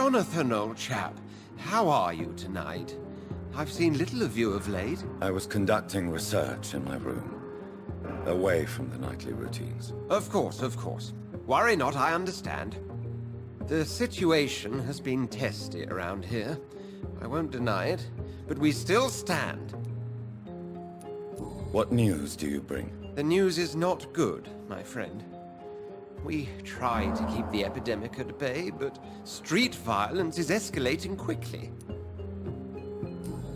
Jonathan, old chap. How are you tonight? I've seen little of you of late. I was conducting research in my room, away from the nightly routines. Of course, of course. Worry not, I understand. The situation has been testy around here. I won't deny it, but we still stand. What news do you bring? The news is not good, my friend. We try to keep the epidemic at bay, but street violence is escalating quickly.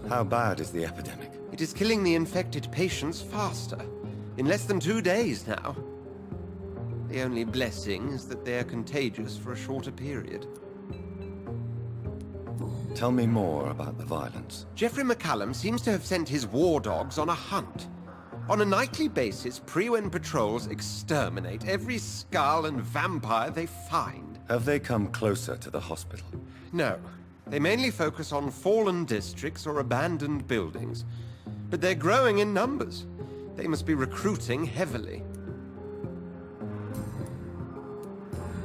How bad is the epidemic? It is killing the infected patients faster. In less than 2 days now. The only blessing is that they are contagious for a shorter period. Tell me more about the violence. Jeffrey McCallum seems to have sent his war dogs on a hunt. On a nightly basis, Pre-Wen patrols exterminate every skull and vampire they find. Have they come closer to the hospital? No. They mainly focus on fallen districts or abandoned buildings. But they're growing in numbers. They must be recruiting heavily.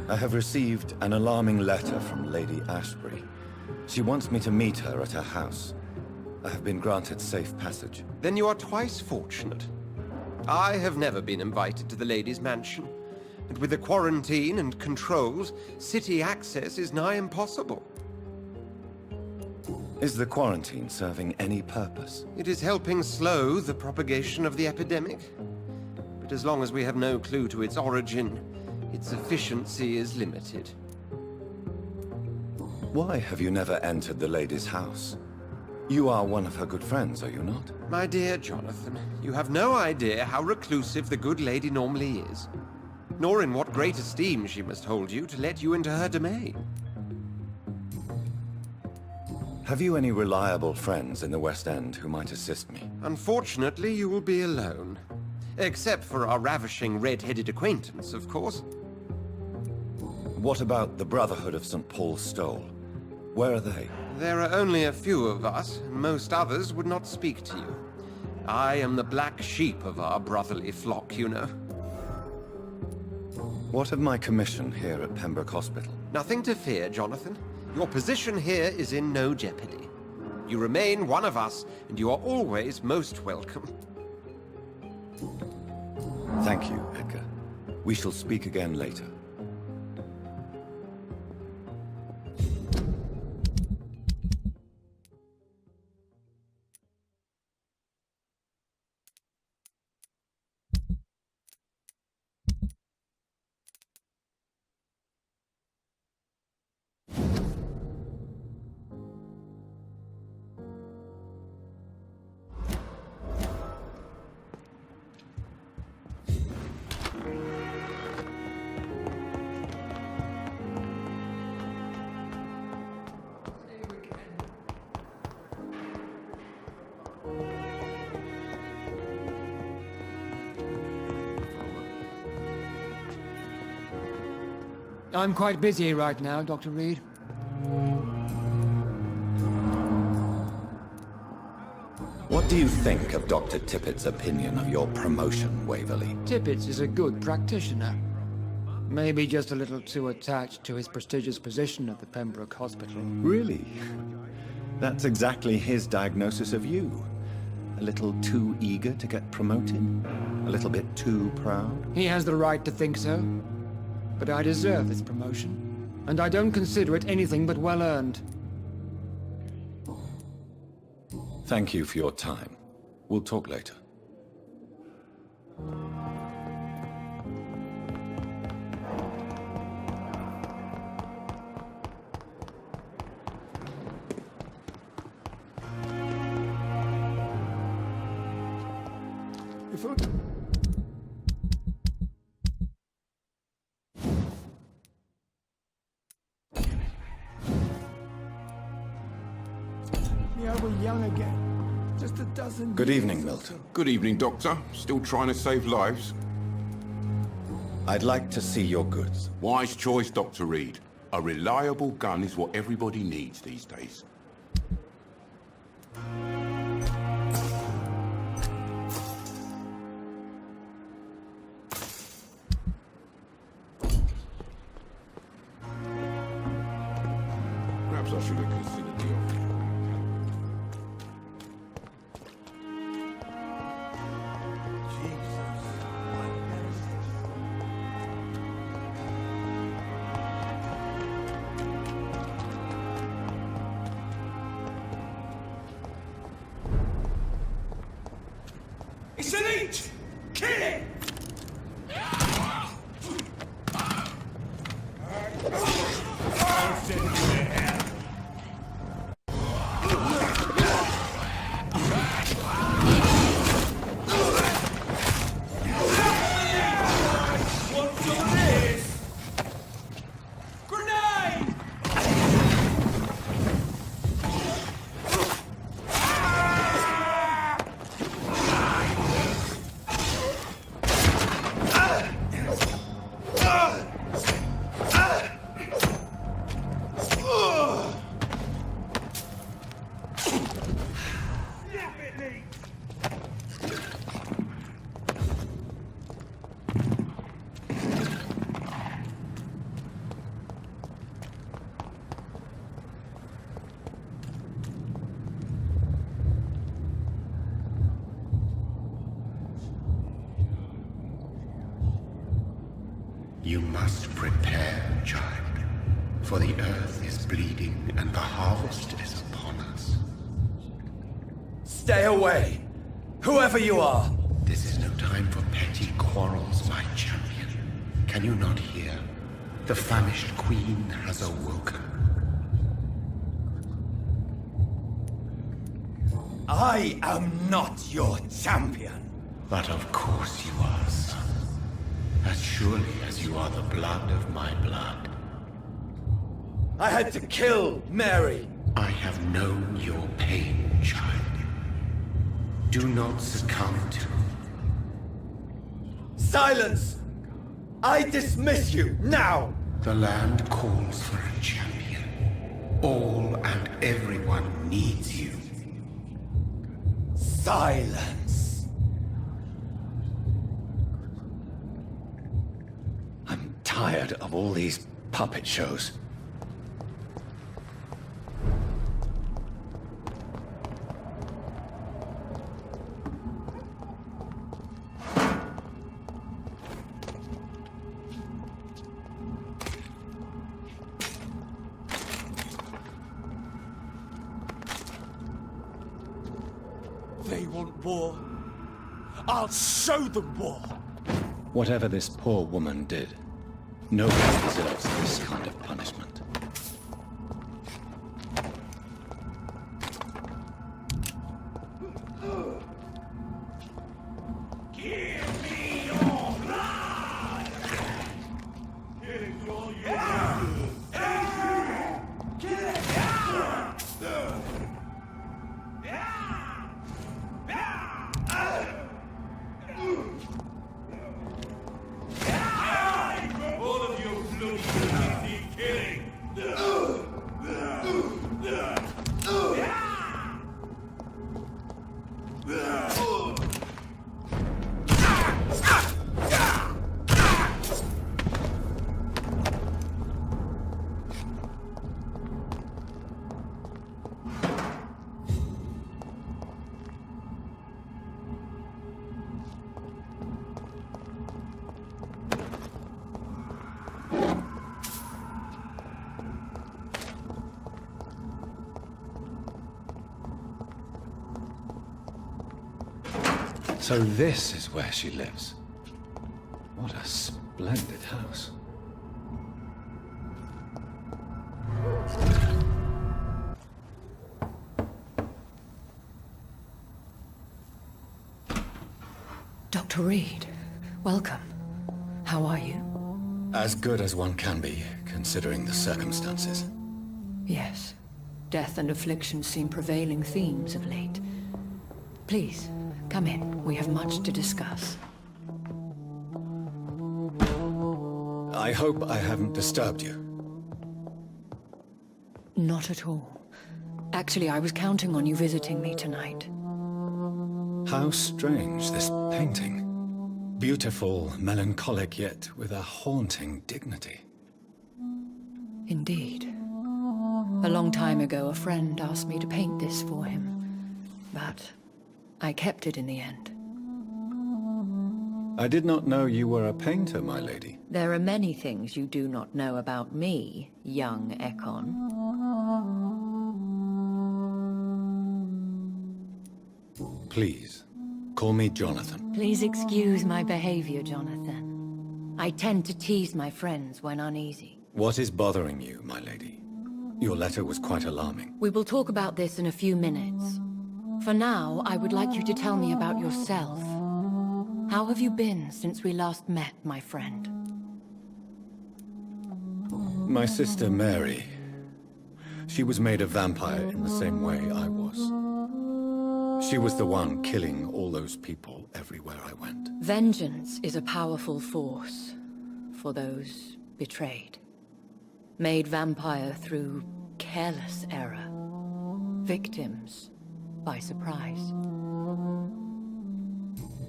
I have received an alarming letter from Lady Ashbury. She wants me to meet her at her house. I have been granted safe passage. Then you are twice fortunate. I have never been invited to the lady's mansion. And with the quarantine and controls, city access is nigh impossible. Is the quarantine serving any purpose? It is helping slow the propagation of the epidemic. But as long as we have no clue to its origin, its efficiency is limited. Why have you never entered the lady's house? You are one of her good friends, are you not? My dear Jonathan, you have no idea how reclusive the good lady normally is, nor in what great esteem she must hold you to let you into her domain. Have you any reliable friends in the West End who might assist me? Unfortunately, you will be alone. Except for our ravishing red-headed acquaintance, of course. What about the Brotherhood of St. Paul's Stole? Where are they? There are only a few of us, and most others would not speak to you. I am the black sheep of our brotherly flock, you know. What of my commission here at Pembroke Hospital? Nothing to fear, Jonathan. Your position here is in no jeopardy. You remain one of us, and you are always most welcome. Thank you, Edgar. We shall speak again later. I'm quite busy right now, Dr. Reed. What do you think of Dr. Tippett's opinion of your promotion, Waverley? Tippett is a good practitioner. Maybe just a little too attached to his prestigious position at the Pembroke Hospital. Really? That's exactly his diagnosis of you. A little too eager to get promoted? A little bit too proud? He has the right to think so. But I deserve this promotion, and I don't consider it anything but well-earned. Thank you for your time. We'll talk later. We're young again. Just a dozen. Good evening, Milton. Good evening, Doctor. Still trying to save lives? I'd like to see your goods. Wise choice, Dr. Reed. A reliable gun is what everybody needs these days. Perhaps I should have considered the offer. It's an each! Kill it! You must prepare, child, for the earth is bleeding and the harvest is upon us. Stay away! Whoever you are! This is no time for petty quarrels, my champion. Can you not hear? The famished queen has awoken. I am not your champion! But of course you are, son. As surely as you are the blood of my blood. I had to kill Mary! I have known your pain, child. Do not succumb to... Silence! I dismiss you, now! The land calls for a champion. All and everyone needs you. Silence! I'm tired of all these puppet shows. They want war. I'll show them war. Whatever this poor woman did, nobody deserves this kind of punishment. So this is where she lives. What a splendid house. Dr. Reed, welcome. How are you? As good as one can be, considering the circumstances. Yes. Death and affliction seem prevailing themes of late. Please, come in. We have much to discuss. I hope I haven't disturbed you. Not at all. Actually, I was counting on you visiting me tonight. How strange, this painting. Beautiful, melancholic, yet with a haunting dignity. Indeed. A long time ago, a friend asked me to paint this for him, but I kept it in the end. I did not know you were a painter, my lady. There are many things you do not know about me, young Ekon. Please, call me Jonathan. Please excuse my behavior, Jonathan. I tend to tease my friends when uneasy. What is bothering you, my lady? Your letter was quite alarming. We will talk about this in a few minutes. For now, I would like you to tell me about yourself. How have you been since we last met, my friend? My sister Mary. She was made a vampire in the same way I was. She was the one killing all those people everywhere I went. Vengeance is a powerful force for those betrayed. Made vampire through careless error. Victims by surprise.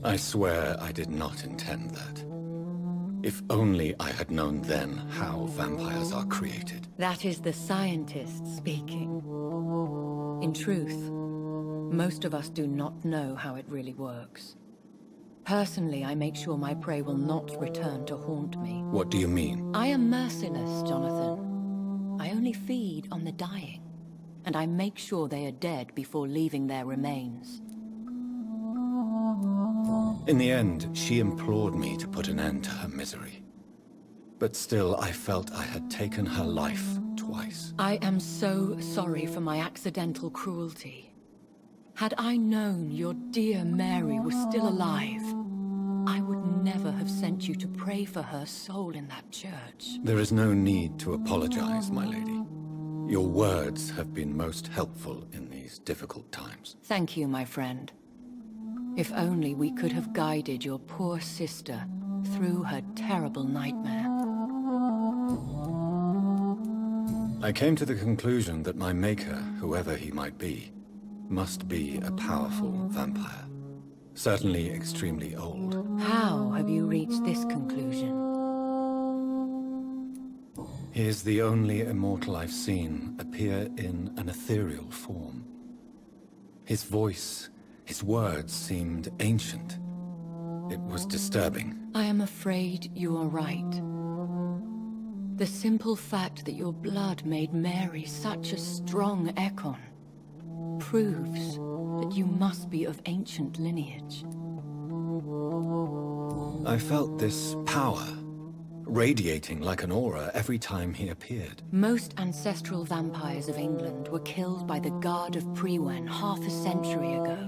I swear I did not intend that. If only I had known then how vampires are created. That is the scientist speaking. In truth, most of us do not know how it really works. Personally, I make sure my prey will not return to haunt me. What do you mean? I am merciless, Jonathan. I only feed on the dying, and I make sure they are dead before leaving their remains. In the end, she implored me to put an end to her misery. But still, I felt I had taken her life twice. I am so sorry for my accidental cruelty. Had I known your dear Mary was still alive, I would never have sent you to pray for her soul in that church. There is no need to apologize, my lady. Your words have been most helpful in these difficult times. Thank you, my friend. If only we could have guided your poor sister through her terrible nightmare. I came to the conclusion that my maker, whoever he might be, must be a powerful vampire. Certainly extremely old. How have you reached this conclusion? He is the only immortal I've seen appear in an ethereal form. His voice, his words seemed ancient. It was disturbing. I am afraid you are right. The simple fact that your blood made Mary such a strong Ekon proves that you must be of ancient lineage. I felt this power, radiating like an aura every time he appeared. Most ancestral vampires of England were killed by the Guard of Priwen half a century ago.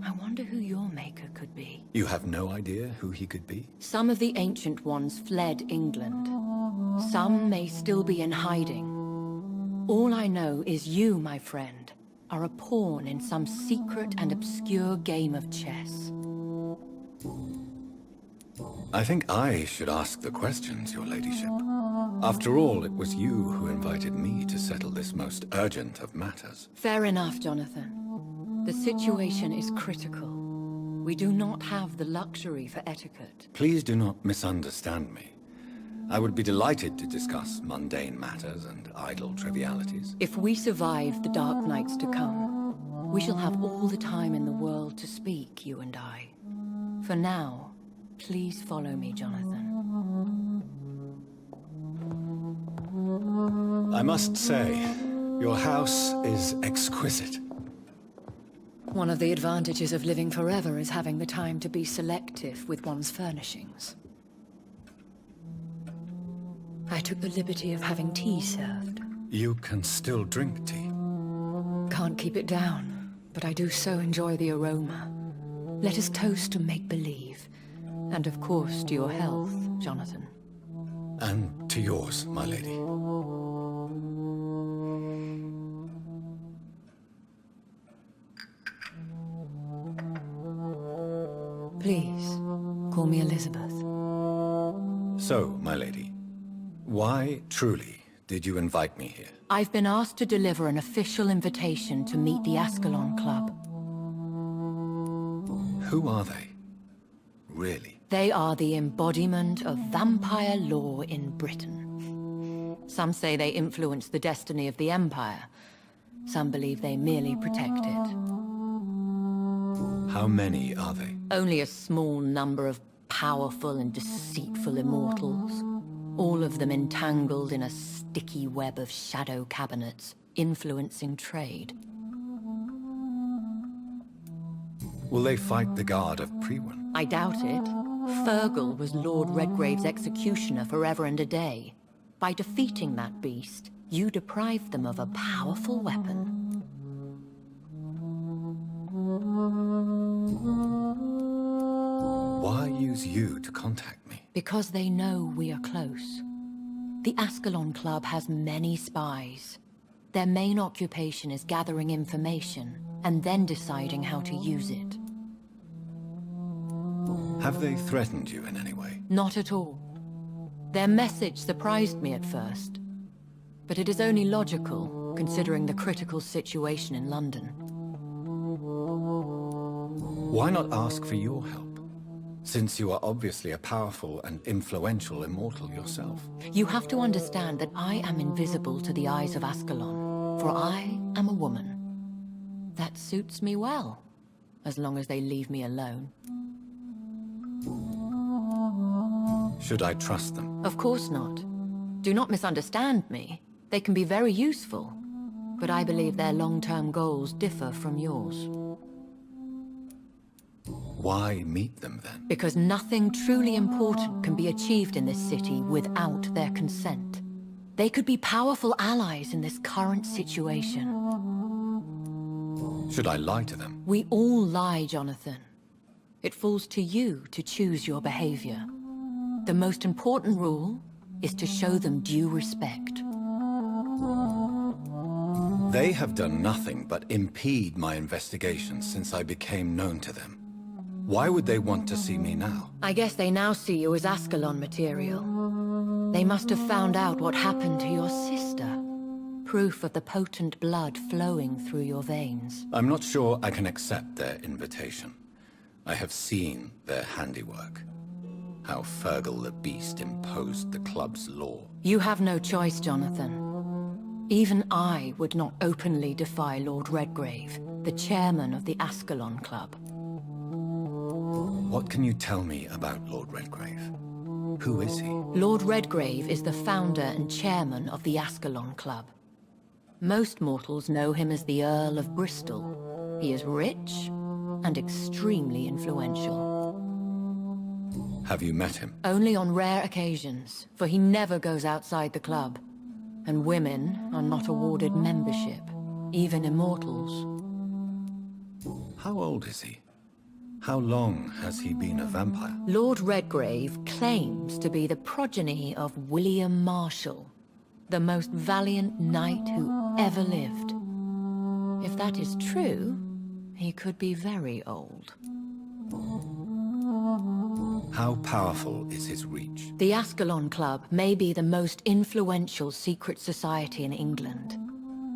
I wonder who your maker could be. You have no idea who he could be? Some of the ancient ones fled England. Some may still be in hiding. All I know is you, my friend, are a pawn in some secret and obscure game of chess. I think I should ask the questions, your ladyship. After all, it was you who invited me to settle this most urgent of matters. Fair enough, Jonathan. The situation is critical. We do not have the luxury for etiquette. Please do not misunderstand me. I would be delighted to discuss mundane matters and idle trivialities. If we survive the dark nights to come, we shall have all the time in the world to speak, you and I. For now, please follow me, Jonathan. I must say, your house is exquisite. One of the advantages of living forever is having the time to be selective with one's furnishings. I took the liberty of having tea served. You can still drink tea. Can't keep it down, but I do so enjoy the aroma. Let us toast to make-believe. And of course to your health, Jonathan. And to yours, my lady. Please, call me Elizabeth. So, my lady, why, truly, did you invite me here? I've been asked to deliver an official invitation to meet the Ascalon Club. Who are they? Really? They are the embodiment of vampire law in Britain. Some say they influence the destiny of the Empire. Some believe they merely protect it. How many are they? Only a small number of powerful and deceitful immortals. All of them entangled in a sticky web of shadow cabinets, influencing trade. Will they fight the Guard of Priwen? I doubt it. Fergal was Lord Redgrave's executioner forever and a day. By defeating that beast, you deprived them of a powerful weapon. Why use you to contact me? Because they know we are close. The Ascalon Club has many spies. Their main occupation is gathering information, and then deciding how to use it. Have they threatened you in any way? Not at all. Their message surprised me at first. But it is only logical, considering the critical situation in London. Why not ask for your help? Since you are obviously a powerful and influential immortal yourself. You have to understand that I am invisible to the eyes of Ascalon, for I am a woman. That suits me well, as long as they leave me alone. Should I trust them? Of course not. Do not misunderstand me. They can be very useful, but I believe their long-term goals differ from yours. Why meet them then? Because nothing truly important can be achieved in this city without their consent. They could be powerful allies in this current situation. Should I lie to them? We all lie, Jonathan. It falls to you to choose your behavior. The most important rule is to show them due respect. They have done nothing but impede my investigation since I became known to them. Why would they want to see me now? I guess they now see you as Ascalon material. They must have found out what happened to your sister. Proof of the potent blood flowing through your veins. I'm not sure I can accept their invitation. I have seen their handiwork. How Fergal the Beast imposed the club's law. You have no choice, Jonathan. Even I would not openly defy Lord Redgrave, the chairman of the Ascalon Club. What can you tell me about Lord Redgrave? Who is he? Lord Redgrave is the founder and chairman of the Ascalon Club. Most mortals know him as the Earl of Bristol. He is rich and extremely influential. Have you met him? Only on rare occasions, for he never goes outside the club. And women are not awarded membership, even immortals. How old is he? How long has he been a vampire? Lord Redgrave claims to be the progeny of William Marshall, the most valiant knight who ever lived. If that is true, he could be very old. How powerful is his reach? The Ascalon Club may be the most influential secret society in England.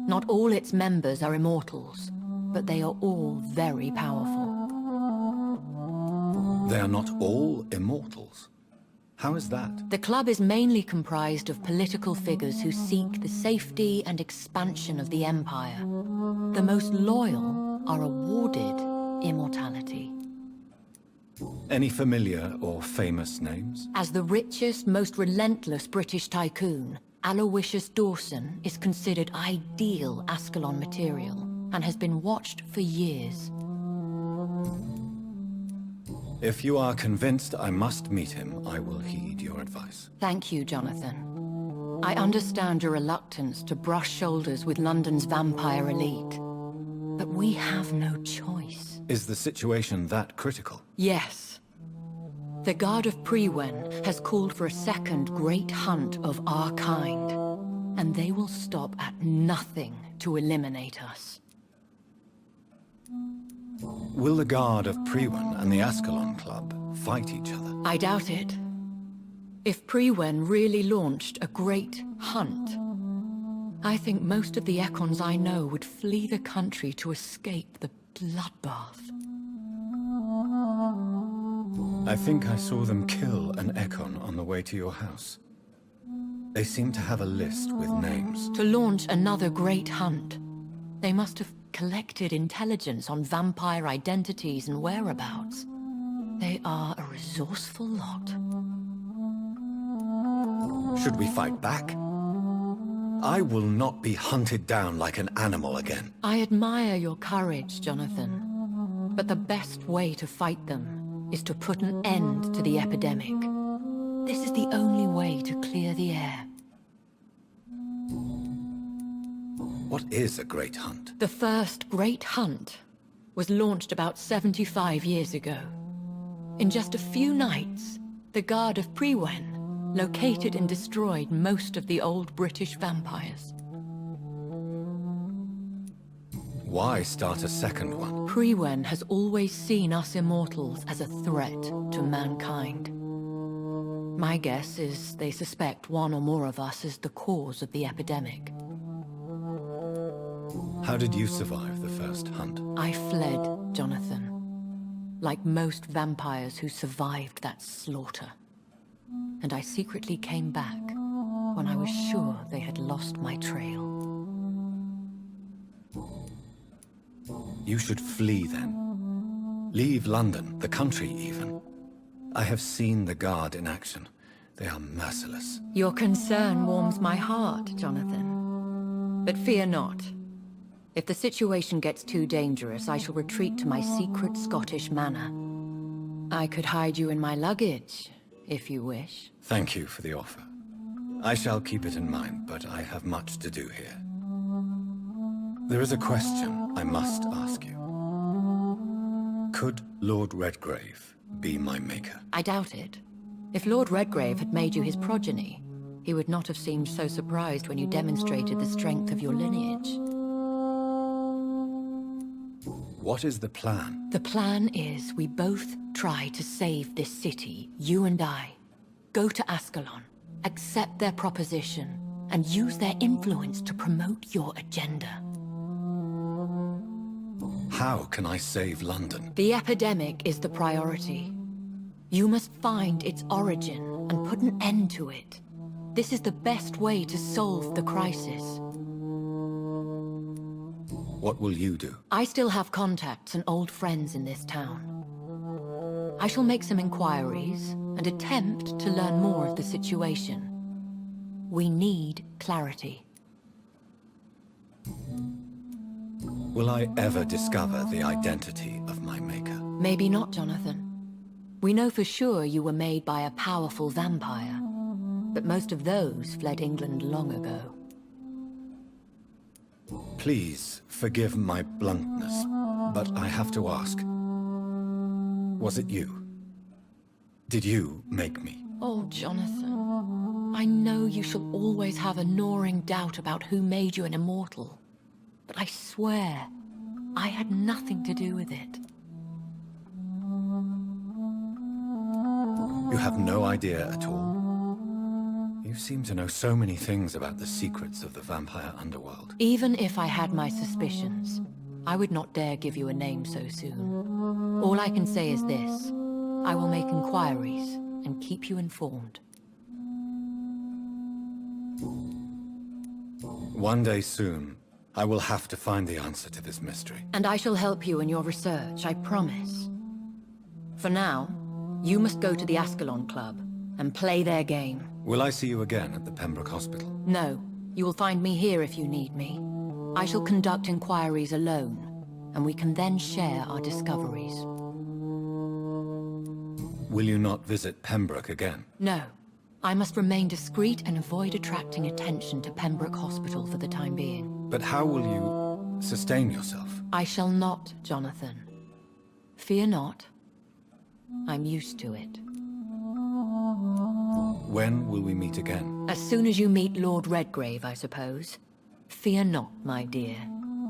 Not all its members are immortals, but they are all very powerful. They are not all immortals. How is that? The club is mainly comprised of political figures who seek the safety and expansion of the Empire. The most loyal are awarded immortality. Any familiar or famous names? As the richest, most relentless British tycoon, Aloysius Dawson is considered ideal Ascalon material and has been watched for years. If you are convinced I must meet him, I will heed your advice. Thank you, Jonathan. I understand your reluctance to brush shoulders with London's vampire elite, but we have no choice. Is the situation that critical? Yes. The Guard of Priwen has called for a second great hunt of our kind, and they will stop at nothing to eliminate us. Will the Guard of Priwen and the Ascalon Club fight each other? I doubt it. If Priwen really launched a great hunt, I think most of the Econs I know would flee the country to escape the bloodbath. I think I saw them kill an Econ on the way to your house. They seem to have a list with names. To launch another great hunt, they must have collected intelligence on vampire identities and whereabouts. They are a resourceful lot. Should we fight back? I will not be hunted down like an animal again. I admire your courage, Jonathan. But the best way to fight them is to put an end to the epidemic. This is the only way to clear the air. What is a great hunt? The first great hunt was launched about 75 years ago. In just a few nights, the Guard of Priwen located and destroyed most of the old British vampires. Why start a second one? Priwen has always seen us immortals as a threat to mankind. My guess is they suspect one or more of us is the cause of the epidemic. How did you survive the first hunt? I fled, Jonathan. Like most vampires who survived that slaughter. And I secretly came back when I was sure they had lost my trail. You should flee then. Leave London, the country even. I have seen the Guard in action. They are merciless. Your concern warms my heart, Jonathan. But fear not. If the situation gets too dangerous, I shall retreat to my secret Scottish manor. I could hide you in my luggage, if you wish. Thank you for the offer. I shall keep it in mind, but I have much to do here. There is a question I must ask you. Could Lord Redgrave be my maker? I doubt it. If Lord Redgrave had made you his progeny, he would not have seemed so surprised when you demonstrated the strength of your lineage. What is the plan? The plan is we both try to save this city, you and I. Go to Ascalon, accept their proposition, and use their influence to promote your agenda. How can I save London? The epidemic is the priority. You must find its origin and put an end to it. This is the best way to solve the crisis. What will you do? I still have contacts and old friends in this town. I shall make some inquiries and attempt to learn more of the situation. We need clarity. Will I ever discover the identity of my maker? Maybe not, Jonathan. We know for sure you were made by a powerful vampire, but most of those fled England long ago. Please forgive my bluntness, but I have to ask. Was it you? Did you make me? Oh, Jonathan. I know you shall always have a gnawing doubt about who made you an immortal. But I swear, I had nothing to do with it. You have no idea at all? You seem to know so many things about the secrets of the vampire underworld. Even if I had my suspicions, I would not dare give you a name so soon. All I can say is this. I will make inquiries and keep you informed. One day soon, I will have to find the answer to this mystery. And I shall help you in your research, I promise. For now, you must go to the Ascalon Club and play their game. Will I see you again at the Pembroke Hospital? No, you will find me here if you need me. I shall conduct inquiries alone, and we can then share our discoveries. Will you not visit Pembroke again? No. I must remain discreet and avoid attracting attention to Pembroke Hospital for the time being. But how will you sustain yourself? I shall not, Jonathan. Fear not. I'm used to it. When will we meet again? As soon as you meet Lord Redgrave, I suppose. Fear not, my dear.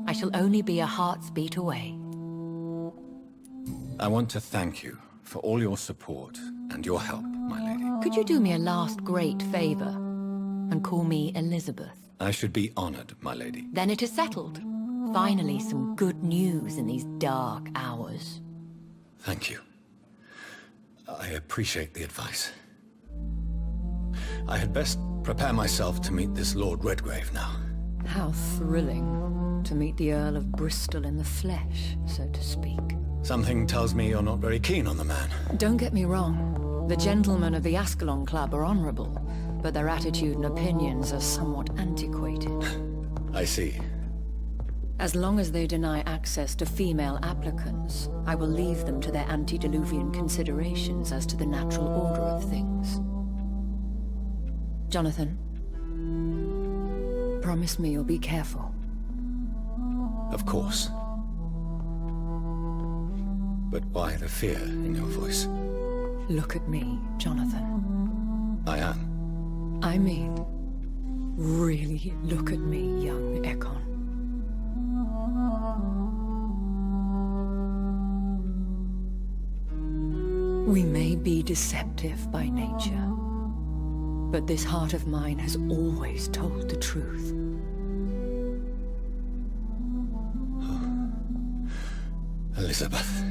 I shall only be a heart's beat away. I want to thank you for all your support and your help, my lady. Could you do me a last great favor and call me Elizabeth? I should be honored, my lady. Then it is settled. Finally, some good news in these dark hours. Thank you. I appreciate the advice. I had best prepare myself to meet this Lord Redgrave now. How thrilling to meet the Earl of Bristol in the flesh, so to speak. Something tells me you're not very keen on the man. Don't get me wrong. The gentlemen of the Ascalon Club are honorable, but their attitude and opinions are somewhat antiquated. I see. As long as they deny access to female applicants, I will leave them to their antediluvian considerations as to the natural order of things. Jonathan, promise me you'll be careful. Of course. But why the fear in your voice? Look at me, Jonathan. I am. I mean, really look at me, young Ekon. We may be deceptive by nature, but this heart of mine has always told the truth. Elizabeth.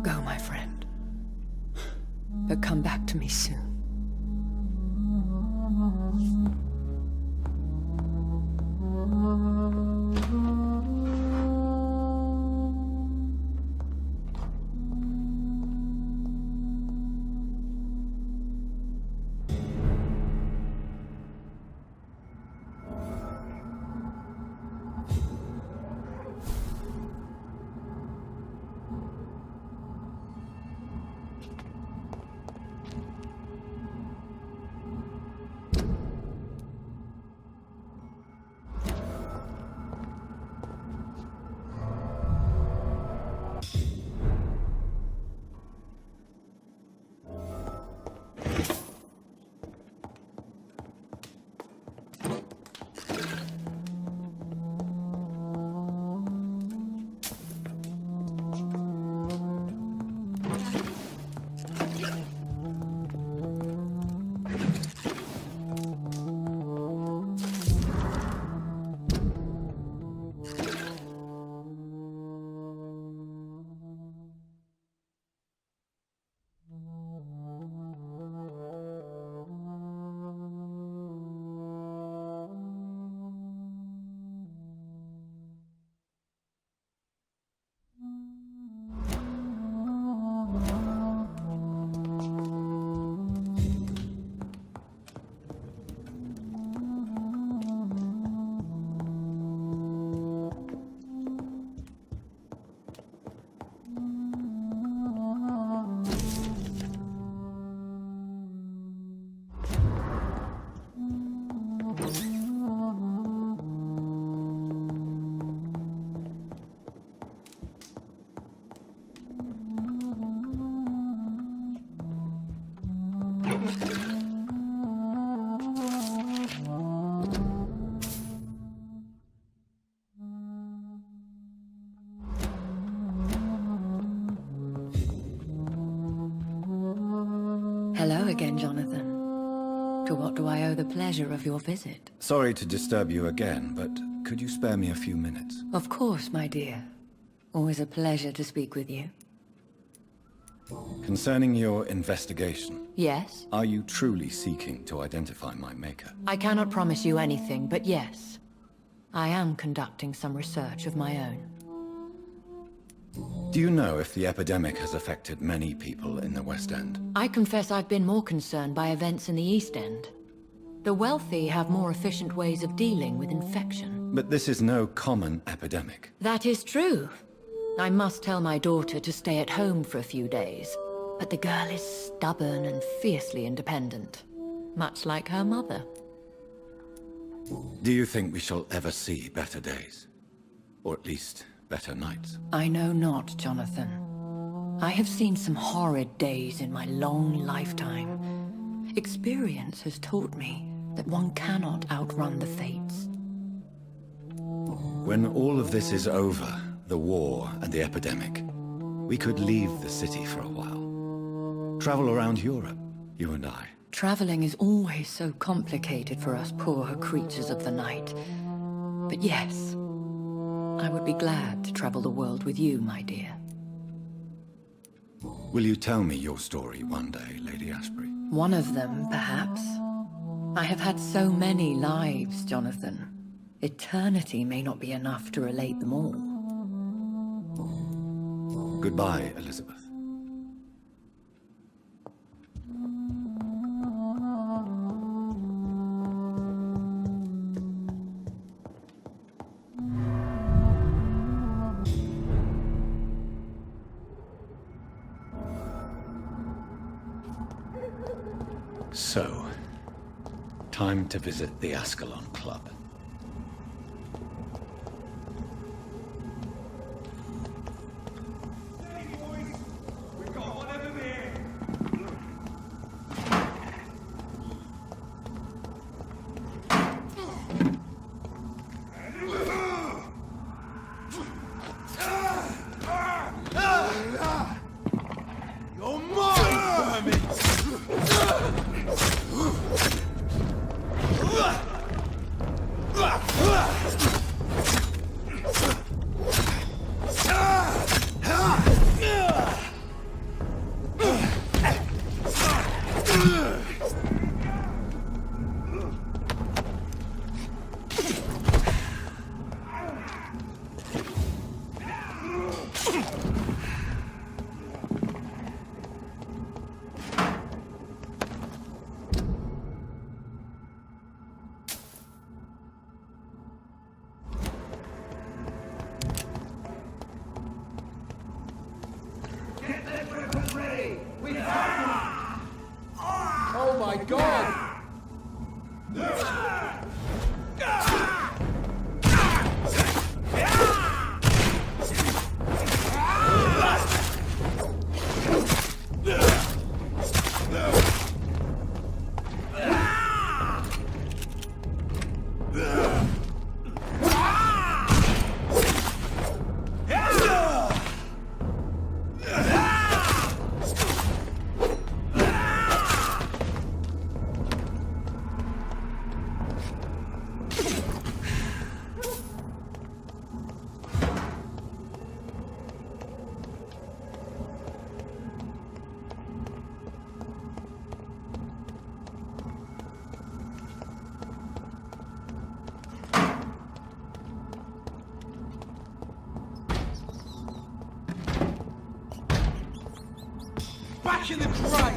Go, my friend. But come back to me soon. Hello again, Jonathan. To what do I owe the pleasure of your visit? Sorry to disturb you again, but could you spare me a few minutes? Of course, my dear. Always a pleasure to speak with you. Concerning your investigation, Yes? are you truly seeking to identify my maker? I cannot promise you anything, but yes. I am conducting some research of my own. Do you know if the epidemic has affected many people in the West End? I confess I've been more concerned by events in the East End. The wealthy have more efficient ways of dealing with infection. But this is no common epidemic. That is true. I must tell my daughter to stay at home for a few days. But the girl is stubborn and fiercely independent. Much like her mother. Do you think we shall ever see better days? Or at least, better nights? I know not, Jonathan. I have seen some horrid days in my long lifetime. Experience has taught me that one cannot outrun the fates. When all of this is over, the war and the epidemic, we could leave the city for a while. Travel around Europe, you and I. Traveling is always so complicated for us poor creatures of the night. But yes, I would be glad to travel the world with you, my dear. Will you tell me your story one day, Lady Ashbury? One of them, perhaps. I have had so many lives, Jonathan. Eternity may not be enough to relate them all. Goodbye, Elizabeth. So, time to visit the Ascalon Club. Oh my god! Back in the grave!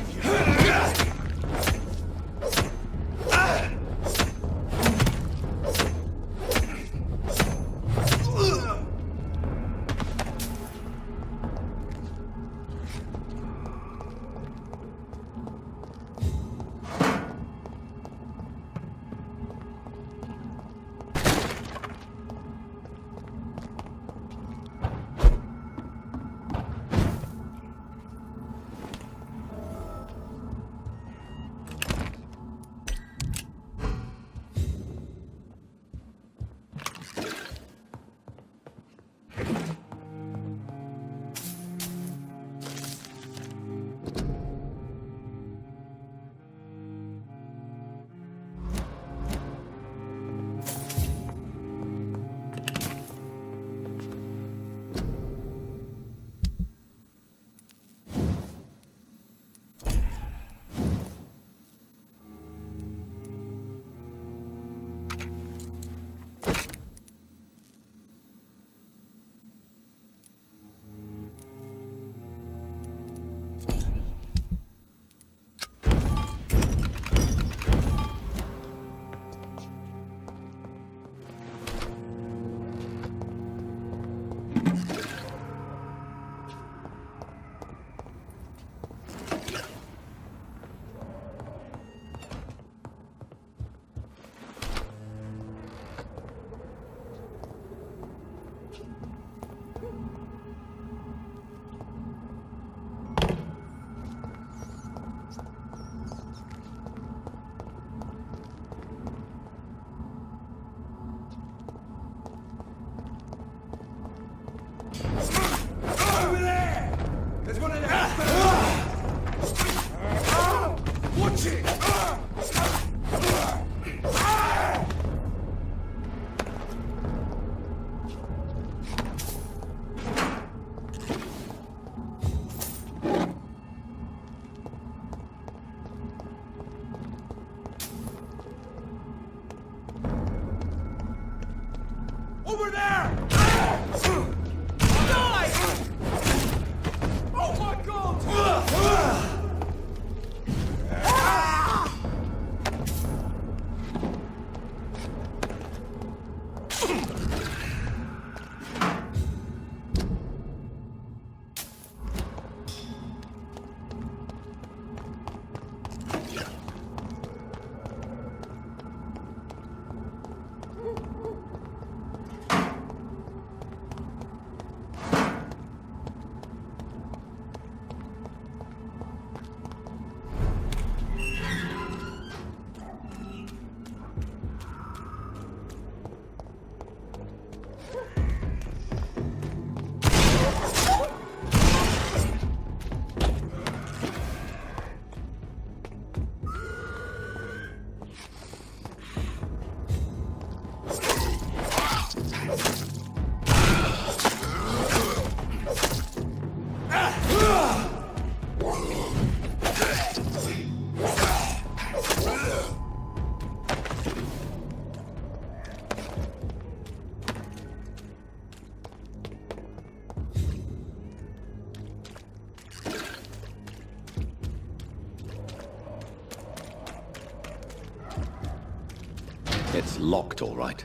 It's locked, all right.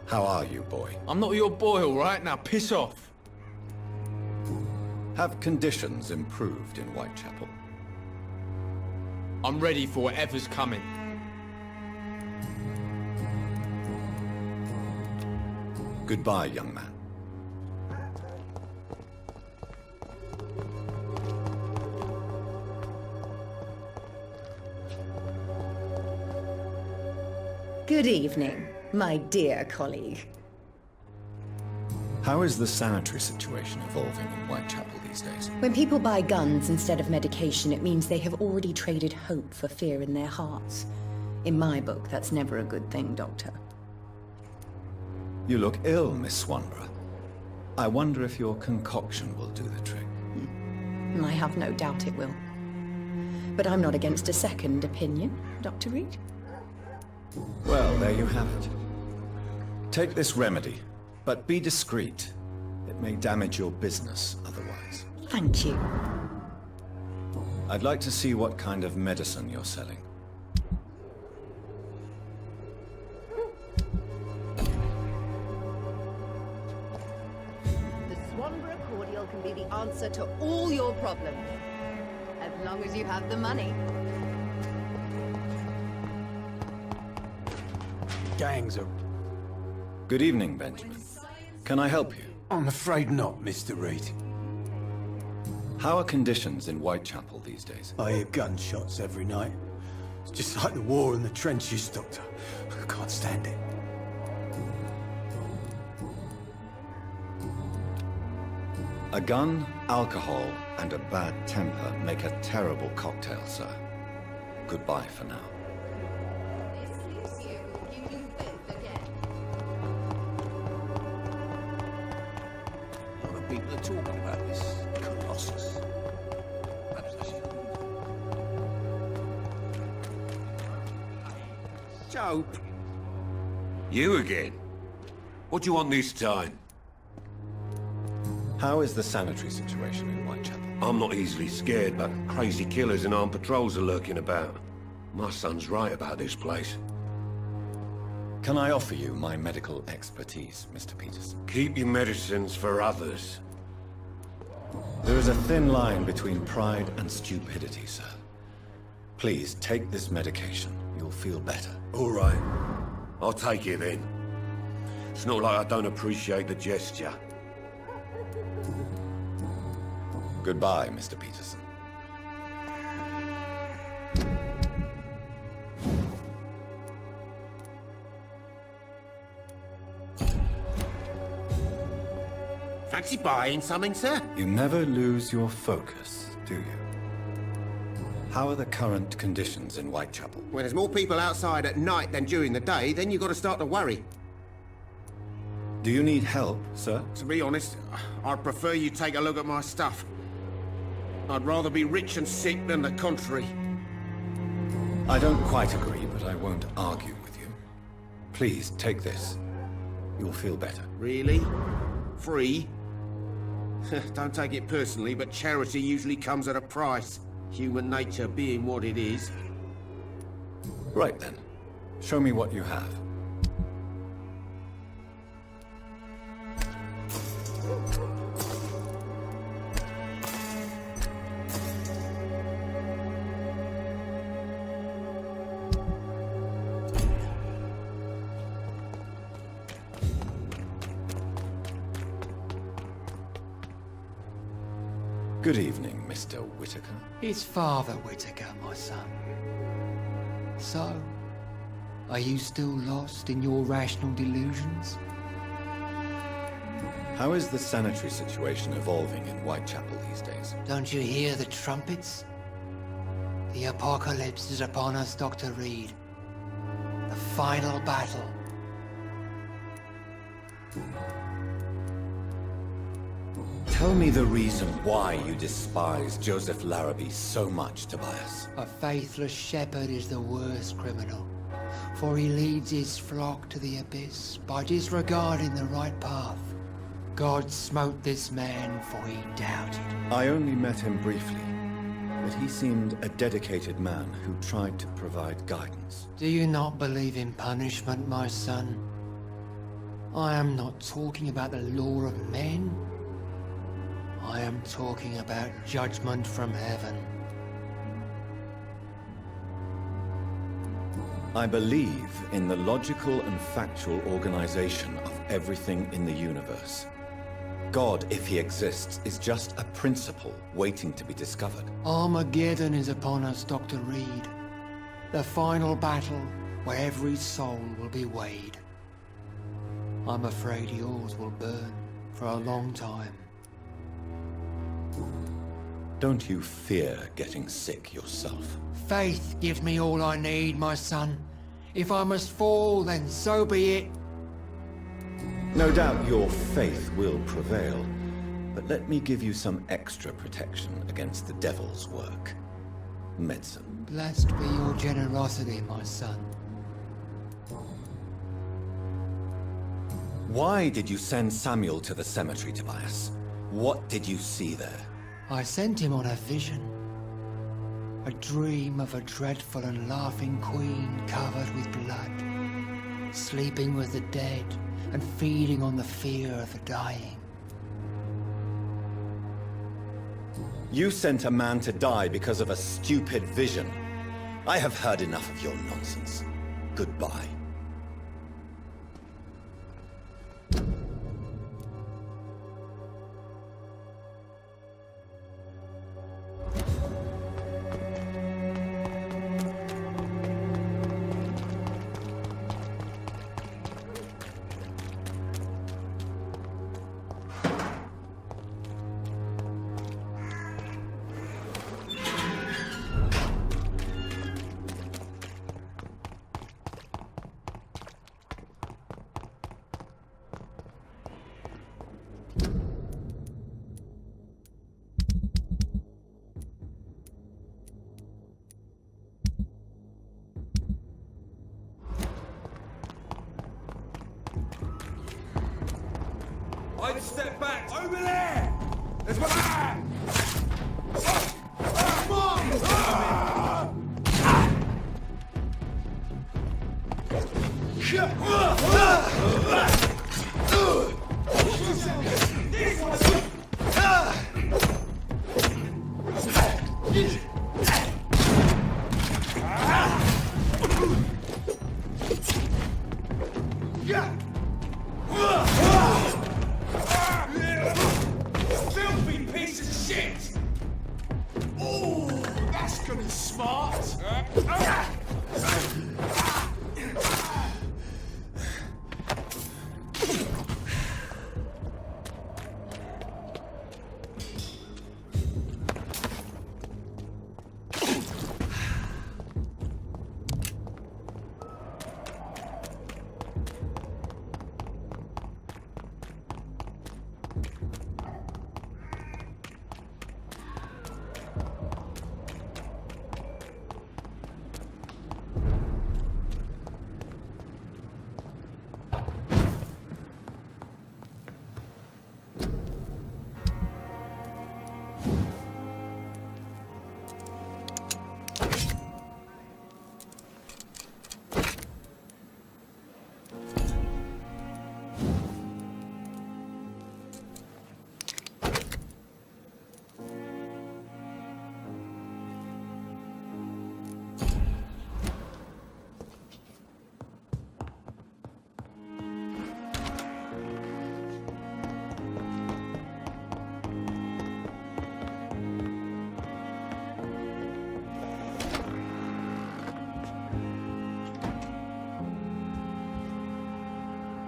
How are you, boy? I'm not your boy, all right? Now piss off. Have conditions improved in Whitechapel? I'm ready for whatever's coming. Goodbye, young man. Good evening, my dear colleague. How is the sanitary situation evolving in Whitechapel these days? When people buy guns instead of medication, it means they have already traded hope for fear in their hearts. In my book, that's never a good thing, Doctor. You look ill, Miss Swanborough. I wonder if your concoction will do the trick. I have no doubt it will. But I'm not against a second opinion, Dr. Reed. Well, there you have it. Take this remedy, but be discreet. It may damage your business otherwise. Thank you. I'd like to see what kind of medicine you're selling. The Swanborough cordial can be the answer to all your problems. As long as you have the money. Gangs are... Good evening, Benjamin. Can I help you? I'm afraid not, Mr. Reed. How are conditions in Whitechapel these days? I hear gunshots every night. It's just like the war in the trenches, Doctor. I can't stand it. A gun, alcohol, and a bad temper make a terrible cocktail, sir. Goodbye for now. A lot of people are talking about this Colossus. Joe! You again? What do you want this time? How is the sanitary situation in Whitechapel? I'm not easily scared, but crazy killers and armed patrols are lurking about. My son's right about this place. Can I offer you my medical expertise, Mr. Peterson? Keep your medicines for others. There is a thin line between pride and stupidity, sir. Please, take this medication. You'll feel better. All right. I'll take it then. It's not like I don't appreciate the gesture. Goodbye, Mr. Peterson. Fancy buying something, sir? You never lose your focus, do you? How are the current conditions in Whitechapel? When there's more people outside at night than during the day, then you've got to start to worry. Do you need help, sir? To be honest, I'd prefer you take a look at my stuff. I'd rather be rich and sick than the contrary. I don't quite agree, but I won't argue with you. Please, take this. You'll feel better. Really? Free? Don't take it personally, but charity usually comes at a price. Human nature being what it is. Right then. Show me what you have. Good evening, Mr. Whitaker. It's Father Whitaker, my son. So, are you still lost in your rational delusions? How is the sanitary situation evolving in Whitechapel these days? Don't you hear the trumpets? The apocalypse is upon us, Dr. Reed. The final battle. Tell me the reason why you despise Joseph Larrabee so much, Tobias. A faithless shepherd is the worst criminal, for he leads his flock to the abyss by disregarding the right path. God smote this man, for he doubted. I only met him briefly, but he seemed a dedicated man who tried to provide guidance. Do you not believe in punishment, my son? I am not talking about the law of men. I am talking about judgment from heaven. I believe in the logical and factual organization of everything in the universe. God, if he exists, is just a principle waiting to be discovered. Armageddon is upon us, Dr. Reed. The final battle where every soul will be weighed. I'm afraid yours will burn for a long time. Don't you fear getting sick yourself? Faith gives me all I need, my son. If I must fall, then so be it. No doubt your faith will prevail, but let me give you some extra protection against the devil's work. Medicine. Blessed be your generosity, my son. Why did you send Samuel to the cemetery, Tobias? What did you see there? I sent him on a vision. A dream of a dreadful and laughing queen covered with blood, sleeping with the dead and feeding on the fear of the dying. You sent a man to die because of a stupid vision. I have heard enough of your nonsense. Goodbye. I'd step back. Over there! There's one there! Filthy piece of shit! Oh, that's gonna be smart!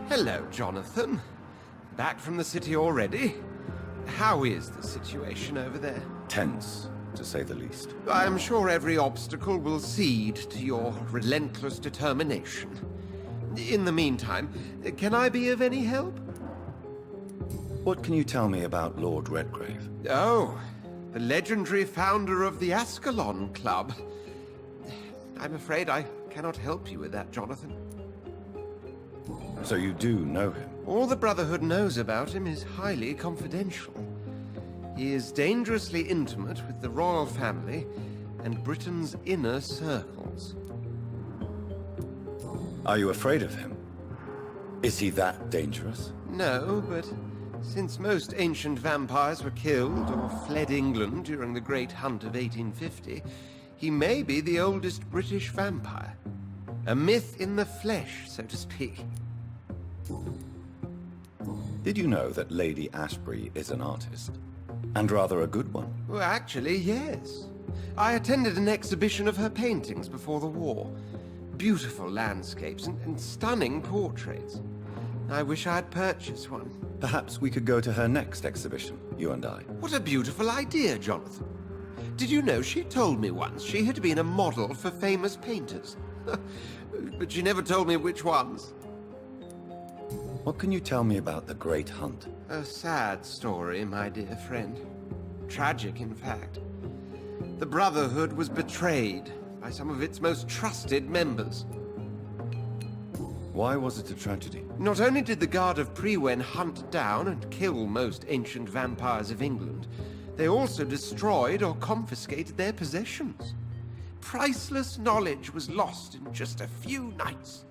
Hello, Jonathan. Back from the city already? How is the situation over there? Tense, to say the least. I'm sure every obstacle will cede to your relentless determination. In the meantime, can I be of any help? What can you tell me about Lord Redgrave? Oh, the legendary founder of the Ascalon Club. I'm afraid I cannot help you with that, Jonathan. So you do know him? All the Brotherhood knows about him is highly confidential. He is dangerously intimate with the royal family and Britain's inner circles. Are you afraid of him? Is he that dangerous? No, but since most ancient vampires were killed or fled England during the Great Hunt of 1850, he may be the oldest British vampire. A myth in the flesh, so to speak. Did you know that Lady Ashbury is an artist? And rather a good one? Well, actually, yes. I attended an exhibition of her paintings before the war. Beautiful landscapes and stunning portraits. I wish I had purchased one. Perhaps we could go to her next exhibition, you and I. What a beautiful idea, Jonathan. Did you know she told me once she had been a model for famous painters? But she never told me which ones. What can you tell me about the Great Hunt? A sad story, my dear friend. Tragic, in fact. The Brotherhood was betrayed by some of its most trusted members. Why was it a tragedy? Not only did the Guard of Prewen hunt down and kill most ancient vampires of England, they also destroyed or confiscated their possessions. Priceless knowledge was lost in just a few nights.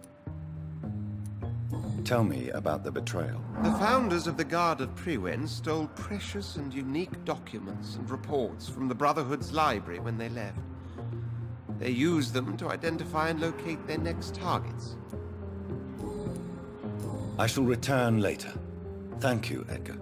Tell me about the betrayal. The founders of the Guard of Prewen stole precious and unique documents and reports from the Brotherhood's library when they left. They used them to identify and locate their next targets. I shall return later. Thank you, Edgar.